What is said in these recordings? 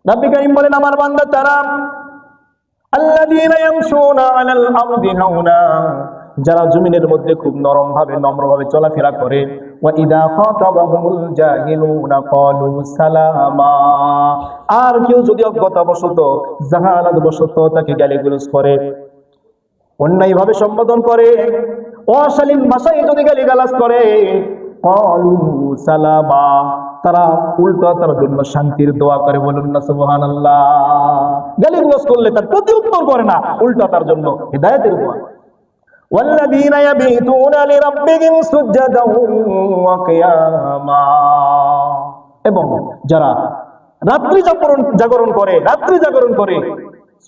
নবী করিম বলেন, আমার বান্দা তারা আল্লাযীনা ইয়ামশুনা আলাল আরদি হাওনা, যারা জমিনের মধ্যে খুব নরম ভাবে নম্রভাবে চলাফেরা করে। ওয়া ইযা খাতাবাহুমুল জাহিলুনা ক্বালু সালামা, আর কেউ যদি অজ্ঞতাবশত জাহালাতবশত তাকে গালিগালাজ করে, অন্যায়ভাবে সম্বোধন করে, অশালীন ভাষায় যদি গালিগালাজ করে, ক্বালু সালামা, তারা উল্টা তার জন্য শান্তির দোয়া করে। বলুন না সুবহানাল্লাহ। গালিগালাজ করলে তার প্রতি উত্তর করে না, উল্টা তার জন্য হিদায়াতের দোয়া। والذين يبيتون لربهم سجدا وقياما, এবং যারা রাত্রি জাগরণ করে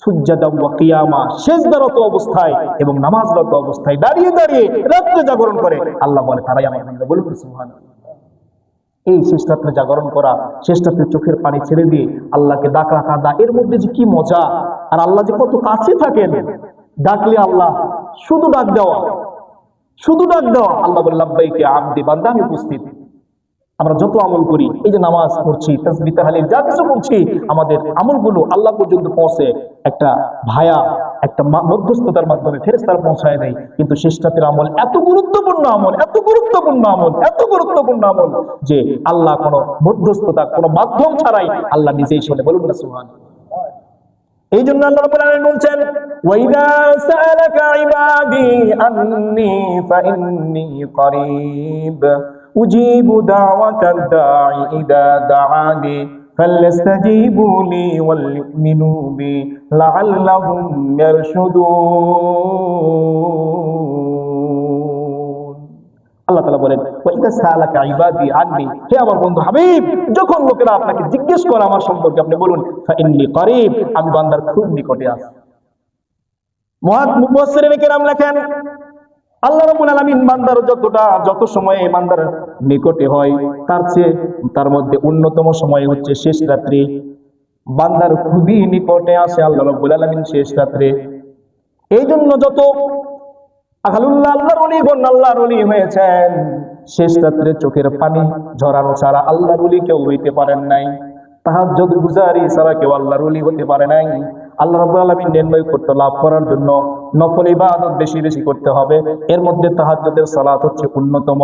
সুজদা ওয়া কিয়ামা, সিজদারত অবস্থায় এবং নামাজরত অবস্থায় দাঁড়িয়ে দাঁড়িয়ে রাত্রি জাগরণ করে, আল্লাহ বলে তারাই আমার বান্দা। বলুন সুবহানাল্লাহ। এই শেষ রাত্রে জাগরণ করা, শেষ রাত্রে চোখের পানি ছেড়ে দিয়ে আল্লাহকে ডাকা কাঁদা, এর মধ্যে যে কি মজা, আর আল্লাহ যে কত কাছে থাকেন। ডাকলে আল্লাহ শুধু ডাক দেওয়া, আল্লাহ বলে লাব্বাইকে আবদি, বান্দা আমি উপস্থিত। আমরা যত আমল করি, এই যে নামাজ পড়ছি, তাসবিহ তাহলিল যা কিছু করছি, আমাদের আমলগুলো আল্লাহ পর্যন্ত পৌঁছে একটা ভায়া, একটা মধ্যস্থতার মাধ্যমে ফেরেশতারা পৌঁছায় দেয়। কিন্তু শেষ রাতের আমল এত গুরুত্বপূর্ণ আমল যে আল্লাহ কোনো মধ্যস্থতা, কোনো মাধ্যম ছাড়াই আল্লাহ নিজেই শোনে। বলুন না সুবহানাল্লাহ। এই জন্য আল্লাহ রাব্বুল আলামিন বলছেন, ওয়াইদা সাআলাকা ইবাদি আন্নী ফাইন্নী করিব উজিবু দাওয়াতাদ দাঈ ইযা দাআনি ফালইস্তাজিবু লি ওয়াল ইউমিনু বি লাআল্লাহুম ইয়ারশুদুন। আল্লাহ তাআলা বলেন, ওয়াইদা সাআলাকা ইবাদি আন্নী, হে আমার বন্ধু হাবিব, যখন লোকেরা আপনাকে জিজ্ঞেস করে আমার সম্পর্কে, আপনি বলুন ফাইন্নী করিব, আমি বান্দার খুব নিকটে আছি। মুফাসসিরিনে কেরাম লেখেন, আল্লাহ রাব্বুল আলামিন বান্দার যত সময় বান্দার নিকটে হয়, তার মধ্যে অন্যতম সময় হচ্ছে শেষ রাত্রি। বান্দার খুবই নিকটে আসে আল্লাহ রাব্বুল আলামিন শেষ রাত্রে। এই জন্য যত আহলুল্লাহ, আল্লাহর ওলি হয়েছেন, শেষ রাত্রে চোখের পানি ঝরানো ছাড়া আল্লাহর ওলি কেউ হইতে পারেন নাই। তাহাজ্জুদ গুজারি ছাড়া কেউ আল্লাহর ওলি হতে পারে নাই। আল্লাহ রাব্বুল আলামিন নির্ণয় করতে, লাভ করার জন্য নফল ইবাদত বেশি বেশি করতে হবে। এর মধ্যে তাহাজ্জুদের সালাত হচ্ছে অন্যতম।